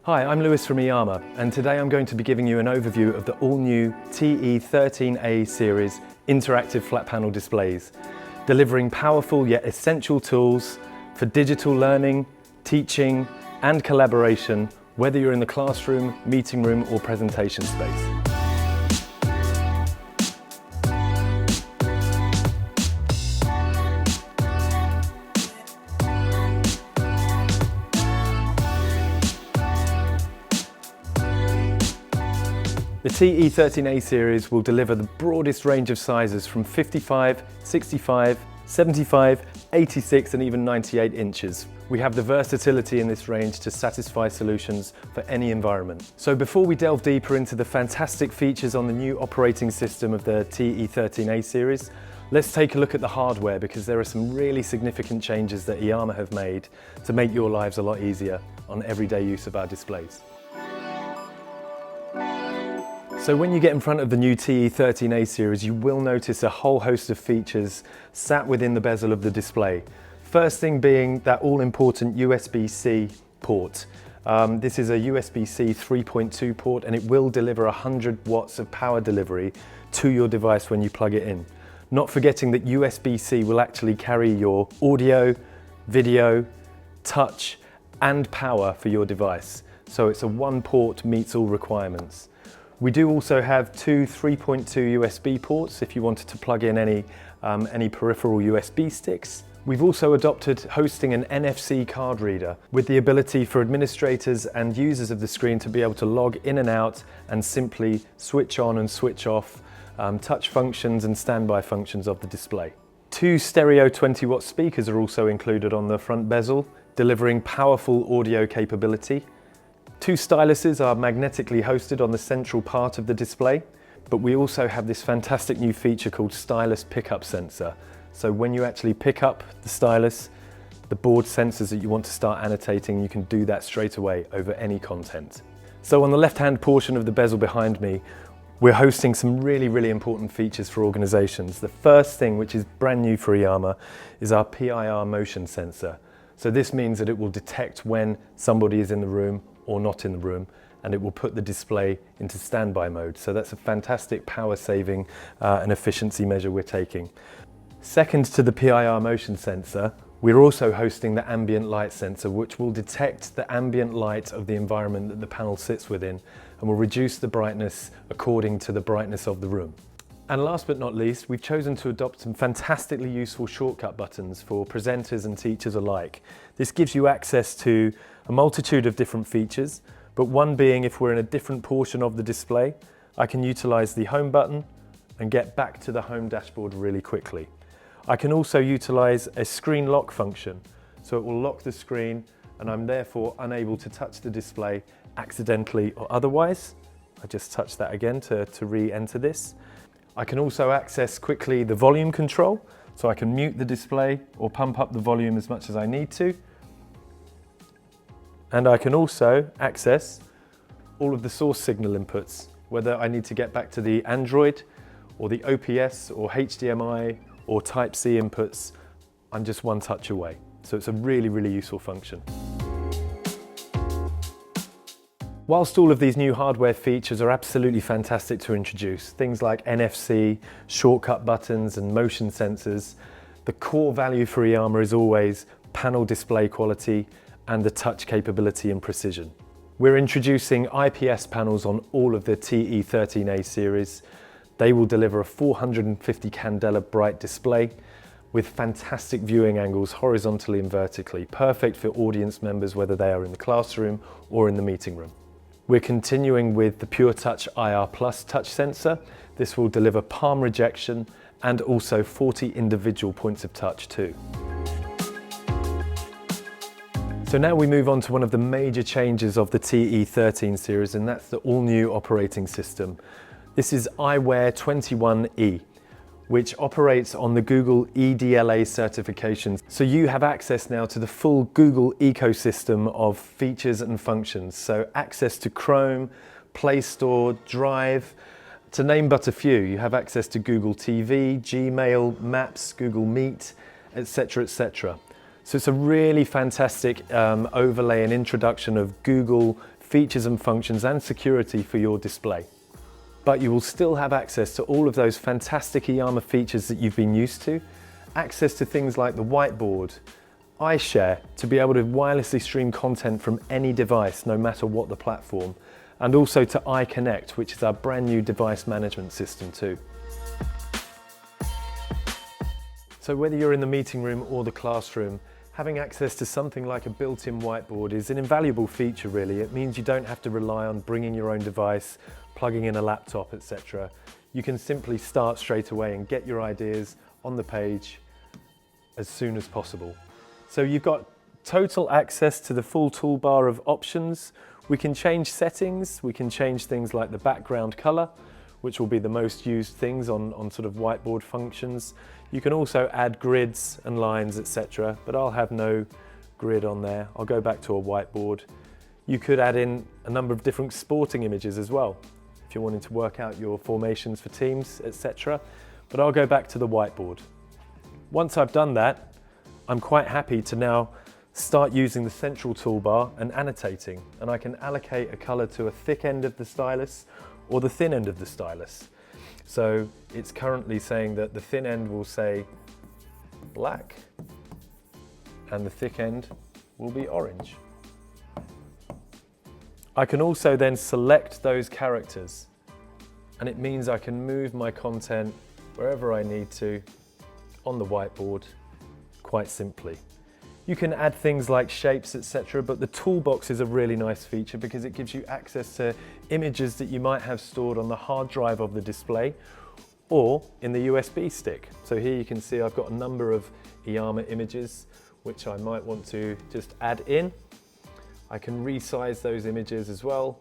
Hi, I'm Lewis from iiyama, and today I'm going to be giving you an overview of the all-new TE13A Series Interactive Flat Panel Displays, delivering powerful yet essential tools for digital learning, teaching and collaboration, whether you're in the classroom, meeting room or presentation space. The TE13A series will deliver the broadest range of sizes from 55, 65, 75, 86 and even 98 inches. We have the versatility in this range to satisfy solutions for any environment. So before we delve deeper into the fantastic features on the new operating system of the TE13A series, let's take a look at the hardware because there are some really significant changes that iiyama have made to make your lives a lot easier on everyday use of our displays. So when you get in front of the new TE13A series, you will notice a whole host of features sat within the bezel of the display. First thing being that all-important USB-C port. This is a USB-C 3.2 port and it will deliver 100 watts of power delivery to your device when you plug it in. Not forgetting that USB-C will actually carry your audio, video, touch and power for your device. So it's a one port meets all requirements. We do also have two 3.2 USB ports if you wanted to plug in any peripheral USB sticks. We've also adopted hosting an NFC card reader with the ability for administrators and users of the screen to be able to log in and out and simply switch on and switch off touch functions and standby functions of the display. Two stereo 20-watt speakers are also included on the front bezel, delivering powerful audio capability. Two styluses are magnetically hosted on the central part of the display, but we also have this fantastic new feature called Stylus Pickup Sensor. So when you actually pick up the stylus, the board senses that you want to start annotating, you can do that straight away over any content. So on the left-hand portion of the bezel behind me, we're hosting some really important features for organizations. The first thing, which is brand new for iiyama, is our PIR motion sensor. So this means that it will detect when somebody is in the room or not in the room, and it will put the display into standby mode. So that's a fantastic power saving and efficiency measure we're taking. Second to the PIR motion sensor, we're also hosting the ambient light sensor, which will detect the ambient light of the environment that the panel sits within and will reduce the brightness according to the brightness of the room. And last but not least, we've chosen to adopt some fantastically useful shortcut buttons for presenters and teachers alike. This gives you access to a multitude of different features, but one being if we're in a different portion of the display, I can utilize the home button and get back to the home dashboard really quickly. I can also utilize a screen lock function, so it will lock the screen and I'm therefore unable to touch the display accidentally or otherwise. I just touch that again to re-enter this. I can also access quickly the volume control, so I can mute the display or pump up the volume as much as I need to. And I can also access all of the source signal inputs, whether I need to get back to the Android or the OPS or HDMI or Type-C inputs, I'm just one touch away. So it's a really useful function. Whilst all of these new hardware features are absolutely fantastic to introduce, things like NFC, shortcut buttons and motion sensors, the core value for iiyama is always panel display quality and the touch capability and precision. We're introducing IPS panels on all of the TE13A series. They will deliver a 450 candela bright display with fantastic viewing angles horizontally and vertically, perfect for audience members whether they are in the classroom or in the meeting room. We're continuing with the PureTouch-IR Plus touch sensor. This will deliver palm rejection and also 40 individual points of touch too. So now we move on to one of the major changes of the TE13 series, and that's the all-new operating system. This is iiWare 21E, which operates on the Google EDLA certifications. So you have access now to the full Google ecosystem of features and functions. So access to Chrome, Play Store, Drive, to name but a few. You have access to Google TV, Gmail, Maps, Google Meet, etc., etc. So it's a really fantastic overlay and introduction of Google features and functions and security for your display. But you will still have access to all of those fantastic iiyama features that you've been used to, access to things like the Whiteboard, iShare to be able to wirelessly stream content from any device, no matter what the platform, and also to iConnect, which is our brand new device management system too. So whether you're in the meeting room or the classroom, having access to something like a built-in whiteboard is an invaluable feature really. It means you don't have to rely on bringing your own device, plugging in a laptop, etc. You can simply start straight away and get your ideas on the page as soon as possible. So you've got total access to the full toolbar of options. We can change settings, we can change things like the background color, which will be the most used things on sort of whiteboard functions. You can also add grids and lines, etc., but I'll have no grid on there. I'll go back to a whiteboard. You could add in a number of different sporting images as well, if you're wanting to work out your formations for teams, etc. But I'll go back to the whiteboard. Once I've done that, I'm quite happy to now start using the central toolbar and annotating, and I can allocate a color to a thick end of the stylus or the thin end of the stylus. So it's currently saying that the thin end will say black and the thick end will be orange. I can also then select those characters, and it means I can move my content wherever I need to on the whiteboard quite simply. You can add things like shapes, etc., but the toolbox is a really nice feature because it gives you access to images that you might have stored on the hard drive of the display or in the USB stick. So here you can see I've got a number of iiyama images which I might want to just add in. I can resize those images as well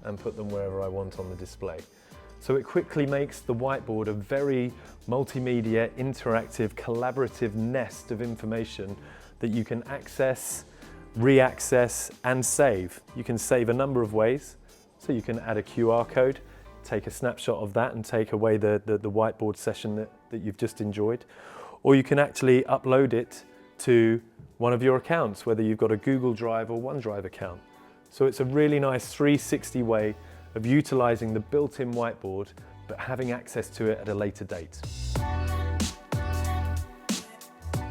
and put them wherever I want on the display. So it quickly makes the whiteboard a very multimedia, interactive, collaborative nest of information that you can access, re-access and save. You can save a number of ways. So you can add a QR code, take a snapshot of that and take away the whiteboard session that you've just enjoyed. Or you can actually upload it to one of your accounts, whether you've got a Google Drive or OneDrive account. So it's a really nice 360 way of utilizing the built-in whiteboard, but having access to it at a later date.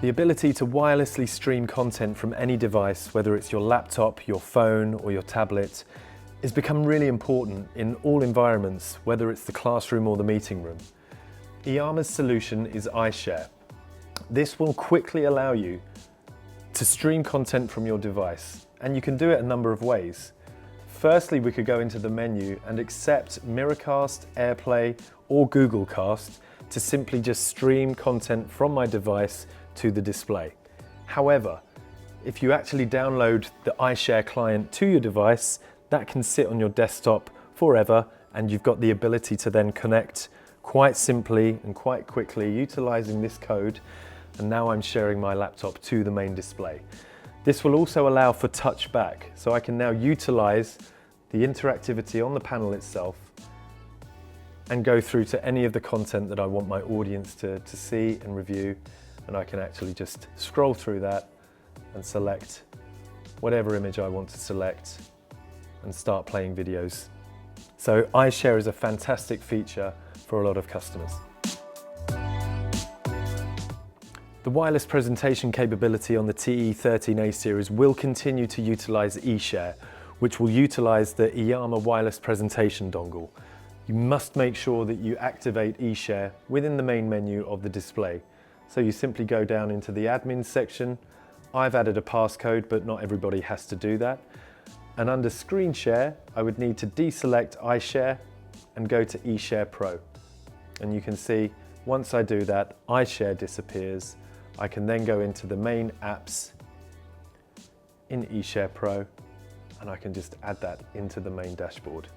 The ability to wirelessly stream content from any device, whether it's your laptop, your phone, or your tablet, has become really important in all environments, whether it's the classroom or the meeting room. iiyama's solution is iShare. This will quickly allow you to stream content from your device, and you can do it a number of ways. Firstly, we could go into the menu and accept Miracast, AirPlay, or Google Cast to simply just stream content from my device to the display. However, if you actually download the iShare client to your device, that can sit on your desktop forever, and you've got the ability to then connect quite simply and quite quickly utilizing this code, and now I'm sharing my laptop to the main display. This will also allow for touchback, so I can now utilize the interactivity on the panel itself and go through to any of the content that I want my audience to see and review, and I can actually just scroll through that and select whatever image I want to select and start playing videos. So iShare is a fantastic feature for a lot of customers. The wireless presentation capability on the TE13A series will continue to utilize eShare, which will utilize the iiyama wireless presentation dongle. You must make sure that you activate eShare within the main menu of the display. So you simply go down into the admin section. I've added a passcode, but not everybody has to do that. And under screen share, I would need to deselect iShare and go to eShare Pro. And you can see, once I do that, iShare disappears. I can then go into the main apps in eShare Pro, and I can just add that into the main dashboard.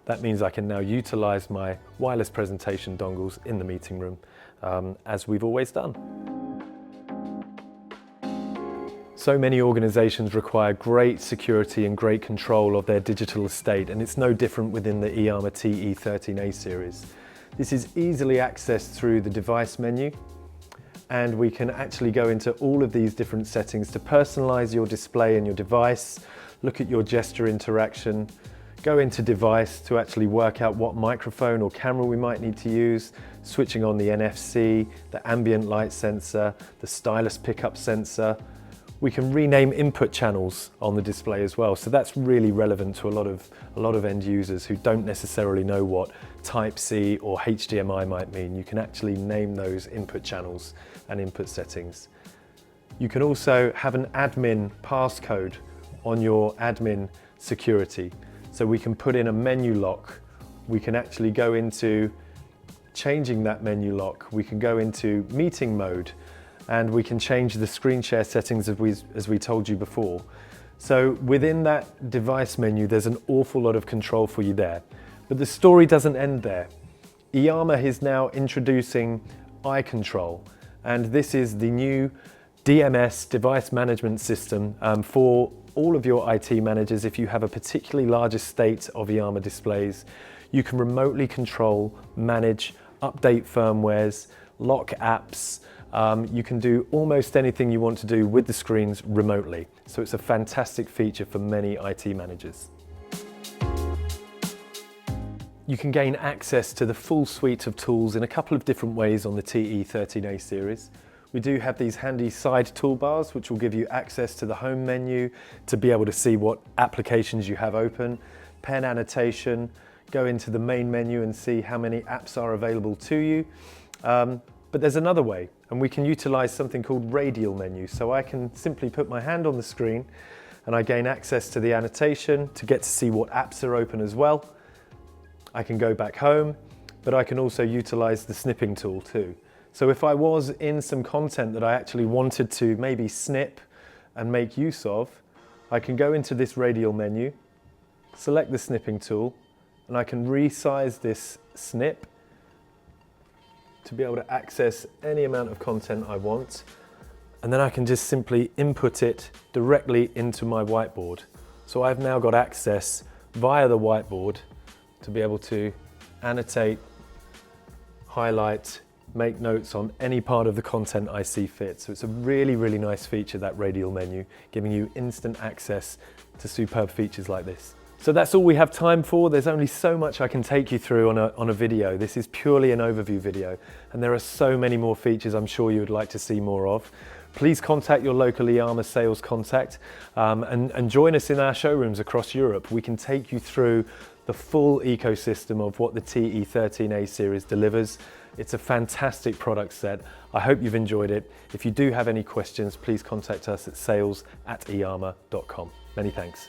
That means I can now utilize my wireless presentation dongles in the meeting room, as we've always done. So many organizations require great security and great control of their digital estate, and it's no different within the iiyama TE13A series. This is easily accessed through the device menu, and we can actually go into all of these different settings to personalize your display and your device, look at your gesture interaction, go into device to actually work out what microphone or camera we might need to use, switching on the NFC, the ambient light sensor, the stylus pickup sensor. We can rename input channels on the display as well, so that's really relevant to a lot of end users who don't necessarily know what Type-C or HDMI might mean. You can actually name those input channels and input settings. You can also have an admin passcode on your admin security, so we can put in a menu lock. We can actually go into changing that menu lock. We can go into meeting mode, and we can change the screen share settings as we told you before. So within that device menu, there's an awful lot of control for you there. But the story doesn't end there. iiyama is now introducing iiControl, and this is the new DMS, device management system, for all of your IT managers. If you have a particularly large estate of iiyama displays, you can remotely control, manage, update firmwares, lock apps. You can do almost anything you want to do with the screens remotely. So it's a fantastic feature for many IT managers. You can gain access to the full suite of tools in a couple of different ways on the TE13A series. We do have these handy side toolbars which will give you access to the home menu to be able to see what applications you have open, pen annotation, go into the main menu and see how many apps are available to you. But there's another way, and we can utilize something called Radial menu. So I can simply put my hand on the screen and I gain access to the annotation to get to see what apps are open as well. I can go back home, but I can also utilize the snipping tool too. So if I was in some content that I actually wanted to maybe snip and make use of, I can go into this Radial menu, select the snipping tool, and I can resize this snip to be able to access any amount of content I want. And then I can just simply input it directly into my whiteboard. So I've now got access via the whiteboard to be able to annotate, highlight, make notes on any part of the content I see fit. So it's a really, really nice feature, that Radial menu, giving you instant access to superb features like this. So that's all we have time for. There's only so much I can take you through on a video. This is purely an overview video, and there are so many more features I'm sure you would like to see more of. Please contact your local iiyama sales contact and join us in our showrooms across Europe. We can take you through the full ecosystem of what the TE13A series delivers. It's a fantastic product set. I hope you've enjoyed it. If you do have any questions, please contact us at sales@iiyama.com. Many thanks.